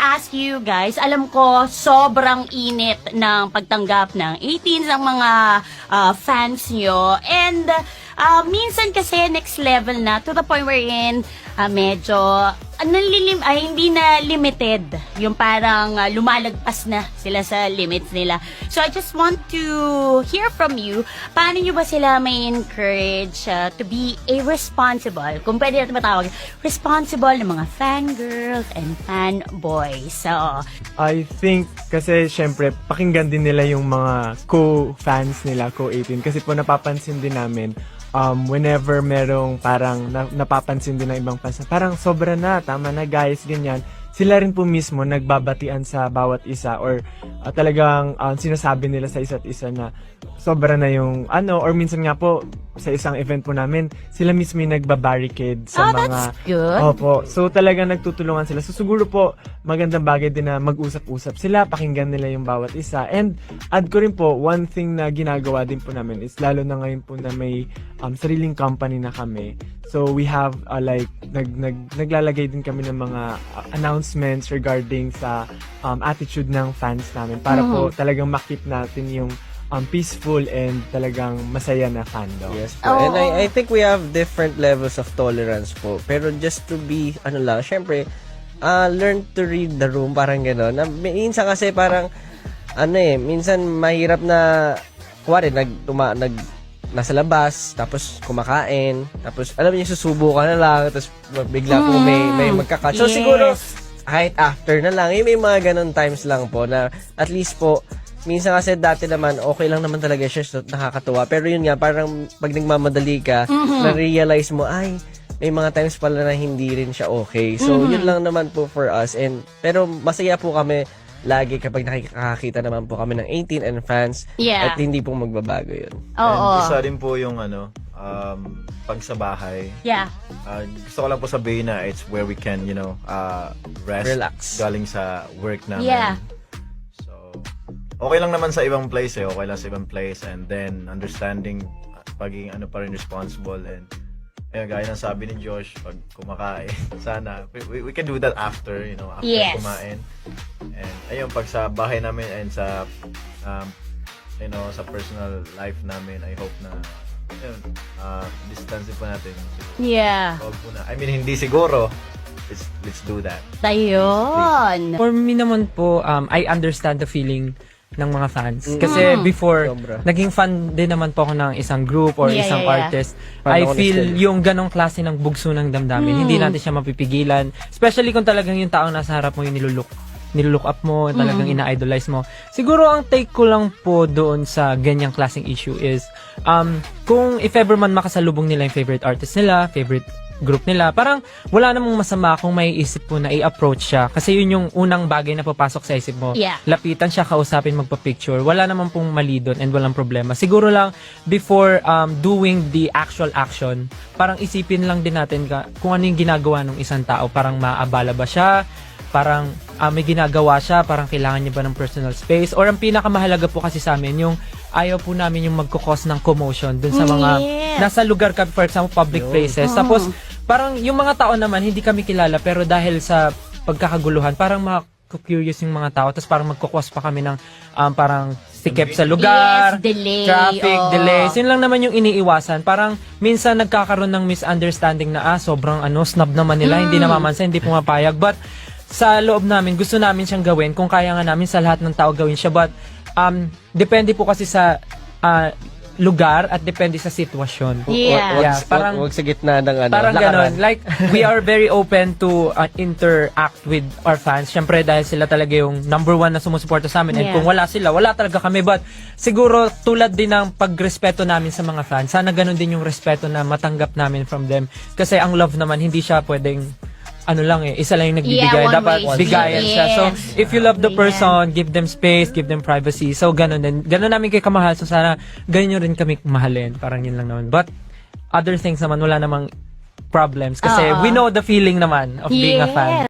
ask you guys, alam ko sobrang init ng pagtanggap ng 18 ng mga fans nyo. And minsan kasi next level na to the point wherein medyo hindi na limited. Yung parang lumalagpas na sila sa limits nila. So I just want to hear from you, paano nyo ba sila may encourage to be a responsible, kung pwede natin matawag, responsible ng mga fangirls and fanboys. So, I think kasi syempre pakinggan din nila yung mga co-fans nila, co-18. Kasi po napapansin din namin whenever merong parang napapansin din ng ibang fans na parang sobra na, tama na guys, ganyan. Sila rin po mismo nagbabatian sa bawat isa or talagang sinasabi nila sa isa't isa na sobra na yung or minsan nga po sa isang event po namin, sila mismo yung nagbabarricade sa mga... that's good. Opo. So talagang nagtutulungan sila. So siguro po magandang bagay din na mag-usap-usap sila, pakinggan nila yung bawat isa. And add ko rin po, one thing na ginagawa din po namin is lalo na ngayon po na may sariling company na kami. So we have naglalagay din kami ng mga announcements regarding sa attitude ng fans namin para po talagang makip natin yung peaceful and talagang masaya na fandom. Yes po. And I think we have different levels of tolerance po. Pero just to be, syempre, learn to read the room, parang gano'n. Minsan kasi parang, minsan mahirap na, kuwari, nasa labas, tapos kumakain, tapos alam niyo, susubo ka na lang, tapos bigla po may magkakat. So siguro, kahit after na lang, may mga ganun times lang po na at least po, minsan kasi dati naman, okay lang naman talaga siya, so nakakatuwa. Pero yun nga, parang pag nagmamadali ka, na-realize mo, ay, may mga times pala na hindi rin siya okay. So, yun lang naman po for us. Pero masaya po kami lagi kapag nakikita naman po kami ng 18 and fans. Yeah. At hindi po magbabago yun. Oo. And isa din po yung pag sa bahay. Yeah. Gusto ko lang po sabihin na it's where we can, rest. Relax. Galing sa work namin. Yeah. Okay lang naman sa ibang place okay lang sa ibang place, and then understanding pagiging pa rin responsible, and ayun, gaya ng sabi ni Josh, pag kumakain, sana we can do that after, after Yes. kumain. And ayun, pag sa bahay namin and sa sa personal life namin, I hope na distance po natin. Yeah. Huwag po na. I mean, hindi siguro. Let's do that. Ayun. For me naman po, I understand the feeling ng mga fans. Kasi before, Sobra. naging fan din naman po ako ng isang group or Yeah, isang yeah. artist. Fan I ako ni feel Stella. yung ganong klase ng bugso ng damdamin. Hindi natin siya mapipigilan. Especially kung talagang yung taong nasa harap mo yung nilulook up mo, talagang ina-idolize mo. Siguro ang take ko lang po doon sa ganyang klaseng issue is, kung if ever man makasalubong nila yung favorite artist nila, favorite group nila, parang wala namang masama kung may isip po na i-approach siya. Kasi yun yung unang bagay na papasok sa isip mo. Yeah. Lapitan siya, kausapin, magpa-picture. Wala naman pong mali doon and walang problema. Siguro lang, before doing the actual action, parang isipin lang din natin kung ano yung ginagawa ng isang tao. Parang maabala ba siya? Parang may ginagawa siya, parang kailangan niya ba ng personal space? Or ang pinakamahalaga po kasi sa amin, yung ayaw po namin yung magkukos ng commotion dun sa mga nasa lugar ka, for example, public places. Tapos, parang yung mga tao naman, hindi kami kilala, pero dahil sa pagkakaguluhan, parang curious yung mga tao, tapos parang magkukos pa kami ng parang sikip sa lugar, Yes, delay, traffic, oo. delays. Yun lang naman yung iniiwasan. Parang minsan nagkakaroon ng misunderstanding na sobrang snob naman nila, hindi namamansin, hindi pumapayag. But sa loob namin, gusto namin siyang gawin. Kung kaya nga namin sa lahat ng tao gawin siya. But depende po kasi sa lugar at depende sa sitwasyon. Yeah. Wag sa gitna ng Parang lakaran. ganon. Like, we are very open to interact with our fans. Siyempre, dahil sila talaga yung number one na sumusuporta sa amin. And Yeah. kung wala sila, wala talaga kami. But, siguro, tulad din ng pagrespeto namin sa mga fans, sana ganon din yung respeto na matanggap namin from them. Kasi ang love naman, hindi siya pwedeng isa lang yung nagbibigay. one Dapat way. bigayan siya. So, Yes. if you love the person, give them space, give them privacy. So, ganun din. Ganun namin kayo kamahal. So, sana ganyan nyo rin kami mahalin. Parang yun lang naman. But, other things naman, wala namang problems. Kasi we know the feeling naman of being a fan.